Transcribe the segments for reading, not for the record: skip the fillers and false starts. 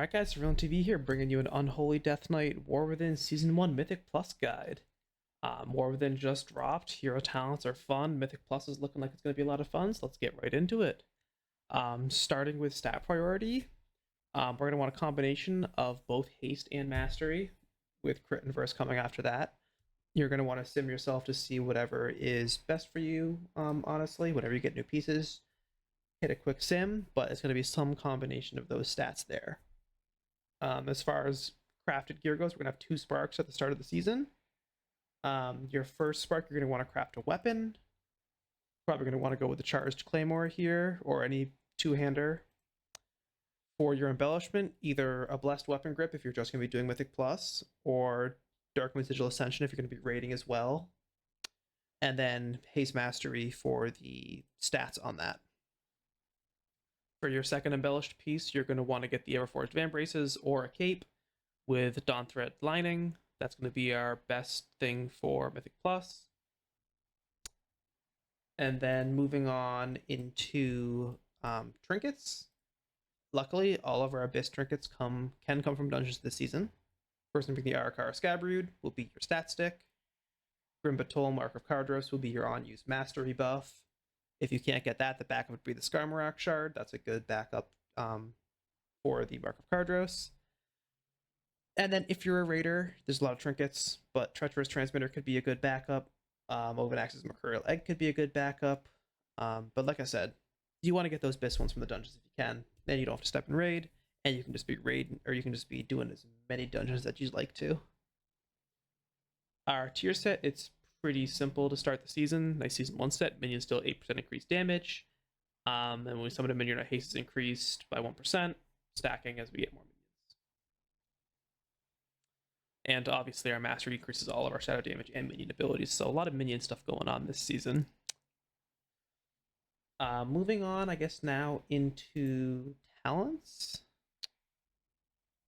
Alright guys, Surveillance TV here, bringing you an Unholy Death Knight War Within Season 1 Mythic Plus guide. War Within just dropped, hero talents are fun, Mythic Plus is looking like it's going to be a lot of fun, so let's get right into it. Starting with stat priority, we're going to want a combination of both Haste and Mastery, with Crit and Verse coming after that. You're going to want to sim yourself to see whatever is best for you, honestly. Whenever you get new pieces, hit a quick sim, but it's going to be some combination of those stats there. As far as crafted gear goes, we're going to have 2 sparks at the start of the season. Your first spark, you're going to want to craft a weapon. Probably going to want to go with the charged claymore here, or any two-hander. For your embellishment, either a blessed weapon grip if you're just going to be doing Mythic Plus, or Darkmoon's Digital Ascension if you're going to be raiding as well. And then Haste Mastery for the stats on that. For your second embellished piece, you're going to want to get the Everforged Van Braces or a cape with Dawn Thread lining. That's going to be our best thing for Mythic Plus. And then moving on into trinkets. Luckily, all of our Abyss trinkets can come from dungeons this season. First one being the Arakara Scabbrood will be your stat stick. Grim Batol Mark of Kardros will be your on-use mastery buff. If you can't get that, the backup would be the Skarmorak Shard. That's a good backup for the Mark of Kardros. And then if you're a raider, there's a lot of trinkets, but Treacherous Transmitter could be a good backup. Ovanax's Mercurial Egg could be a good backup. But like I said, you want to get those best ones from the dungeons if you can. Then you don't have to step and raid, and you can just be raiding, or you can just be doing as many dungeons that you'd like to. Our tier set, it's pretty simple to start the season. Nice season 1 set. Minions deal 8% increased damage. And when we summon a minion, our haste is increased by 1%, stacking as we get more minions. And obviously our mastery decreases all of our shadow damage and minion abilities, so a lot of minion stuff going on this season. Moving on, I guess now into talents.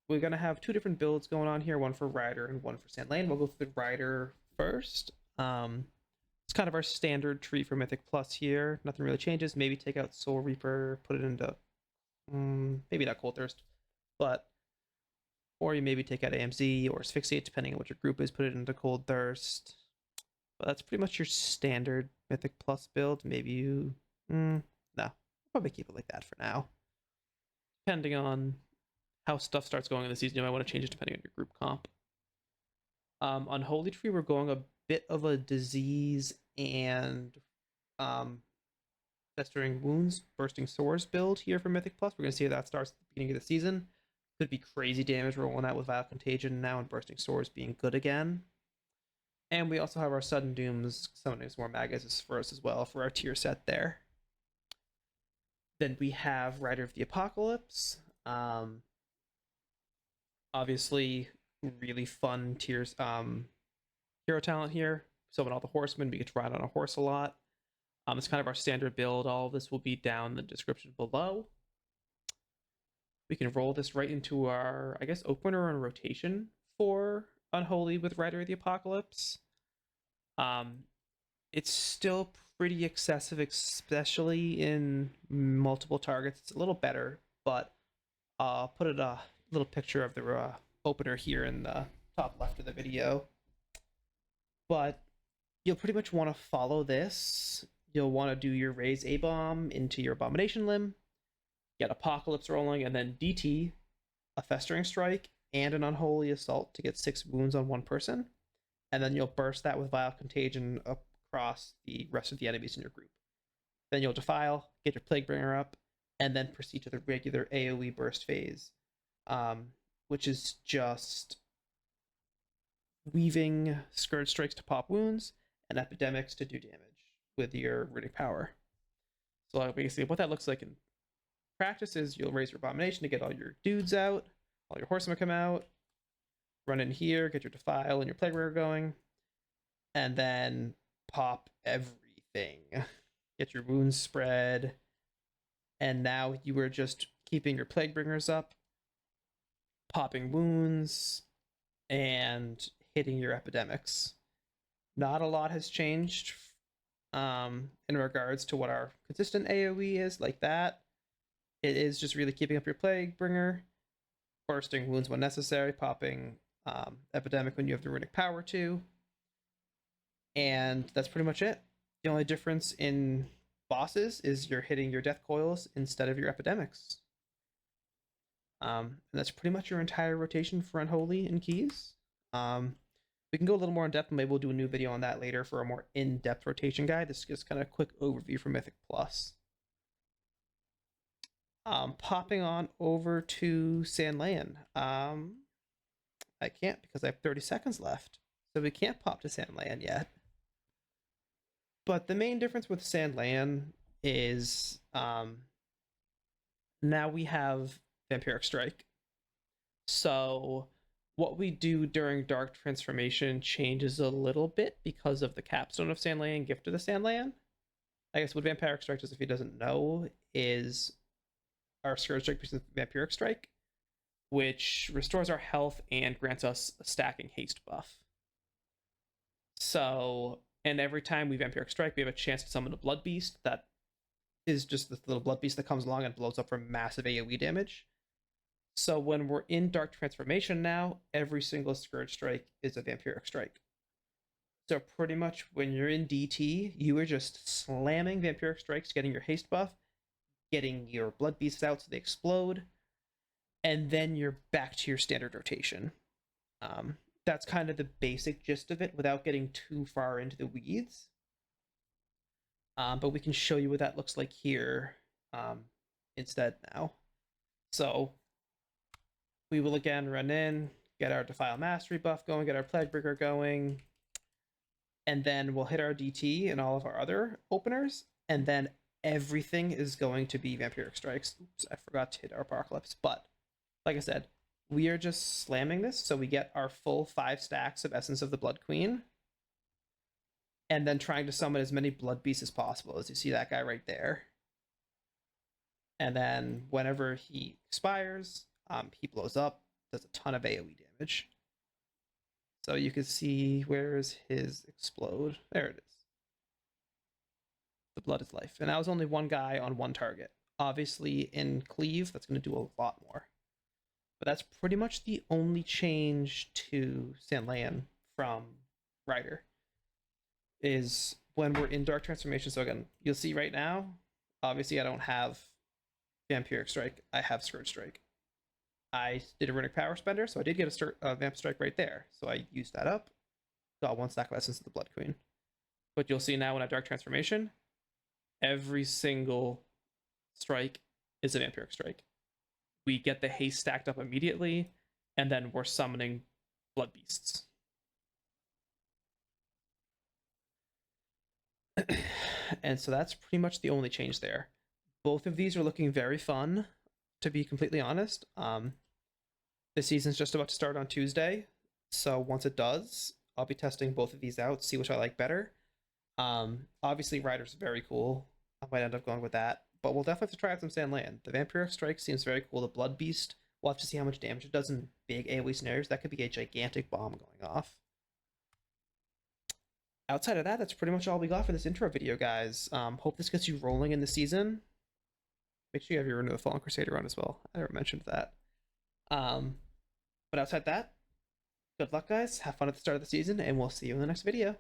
We're going to have 2 different builds going on here, one for Rider and one for Sand Lane. We'll go through the Rider first. It's kind of our standard tree for Mythic Plus here. Nothing really changes. Maybe take out Soul Reaper, put it into maybe not Cold Thirst, but or you maybe take out AMZ or Asphyxiate, depending on what your group is, put it into Cold Thirst. But that's pretty much your standard Mythic Plus build. Maybe you no, probably keep it like that for now. Depending on how stuff starts going in the season, you might want to change it depending on your group comp. On Holy Tree, we're going a bit of a disease and festering wounds, bursting sores build here for Mythic Plus. We're going to see how that starts at the beginning of the season. Could be crazy damage rolling out with Vile Contagion now and bursting sores being good again. And we also have our Sudden Dooms summoning some more Magus for us as well for our tier set there. Then we have Rider of the Apocalypse. Obviously, really fun tiers hero talent here. Summon all the horsemen. We get to ride on a horse a lot. It's kind of our standard build. All of this will be down in the description below. We can roll this right into our, I guess, opener on rotation for Unholy with Rider of the Apocalypse. It's still pretty excessive, especially in multiple targets. It's a little better, but I'll put a little picture of the opener here in the top left of the video. But you'll pretty much want to follow this. You'll want to do your Raise A-Bomb into your Abomination Limb, get Apocalypse rolling, and then DT, a Festering Strike, and an Unholy Assault to get 6 wounds on one person. And then you'll burst that with Vile Contagion across the rest of the enemies in your group. Then you'll Defile, get your Plaguebringer up, and then proceed to the regular AoE burst phase, which is just weaving Scourge Strikes to pop wounds and Epidemics to do damage with your Runic Power. So basically what that looks like in practice is you'll raise your Abomination to get all your dudes out, all your horsemen come out, run in here, get your Defile and your Plaguebringer going, and then pop everything. Get your wounds spread, and now you are just keeping your Plaguebringers up, popping wounds, and hitting your Epidemics. Not a lot has changed in regards to what our consistent AoE is like that. It is just really keeping up your Plaguebringer bursting wounds when necessary, popping epidemic when you have the runic power to, and that's pretty much it. The only difference in bosses is you're hitting your death coils instead of your epidemics. And that's pretty much your entire rotation for Unholy and keys. We can go a little more in depth, and maybe we'll do a new video on that later for a more in-depth rotation guide. This is just kind of a quick overview for Mythic Plus. Popping on over to Sandland. I can't because I have 30 seconds left, so we can't pop to Sandland yet. But the main difference with Sandland is now we have Vampiric Strike. So what we do during Dark Transformation changes a little bit because of the capstone of Sandland, Gift of the Sandland. I guess what Vampiric Strike does, if he doesn't know, is our Scourge Strike versus Vampiric Strike, which restores our health and grants us a stacking haste buff. So, and every time we Vampiric Strike, we have a chance to summon a Blood Beast that is just this little Blood Beast that comes along and blows up for massive AoE damage. So when we're in Dark Transformation now, every single Scourge Strike is a Vampiric Strike. So pretty much when you're in DT, you are just slamming Vampiric Strikes, getting your haste buff, getting your Blood Beasts out so they explode, and then you're back to your standard rotation. That's kind of the basic gist of it without getting too far into the weeds. But we can show you what that looks like here instead now. So we will again run in, get our Defile Mastery buff going, get our Plaguebreaker going, and then we'll hit our DT and all of our other openers, and then everything is going to be Vampiric Strikes. Oops, I forgot to hit our Apocalypse, but like I said, we are just slamming this so we get our full 5 stacks of Essence of the Blood Queen, and then trying to summon as many Blood Beasts as possible, as you see that guy right there. And then whenever he expires, he blows up, does a ton of AoE damage. So you can see, where is his explode? There it is. The Blood is Life. And that was only one guy on one target. Obviously in Cleave, that's going to do a lot more. But that's pretty much the only change to Sandland from Rider, is when we're in Dark Transformation. So again, you'll see right now, obviously I don't have Vampiric Strike, I have Scourge Strike. I did a Runic Power Spender, so I did get a Vamp Strike right there. So I used that up, got 1 stack of Essence of the Blood Queen. But you'll see now when I have Dark Transformation, every single strike is a Vampiric Strike. We get the haste stacked up immediately, and then we're summoning Blood Beasts. And so that's pretty much the only change there. Both of these are looking very fun, to be completely honest. The season's just about to start on Tuesday, so once it does, I'll be testing both of these out, see which I like better. Obviously Rider's very cool. I might end up going with that, but we'll definitely have to try out some Sandland. The Vampiric Strike seems very cool. The Blood Beast, we'll have to see how much damage it does in big AoE scenarios. That could be a gigantic bomb going off. Outside of that, that's pretty much all we got for this intro video, guys. Hope this gets you rolling in the season. Make sure you have your Rune of the Fallen Crusader on as well. I never mentioned that. But outside that, good luck, guys. Have fun at the start of the season, and we'll see you in the next video.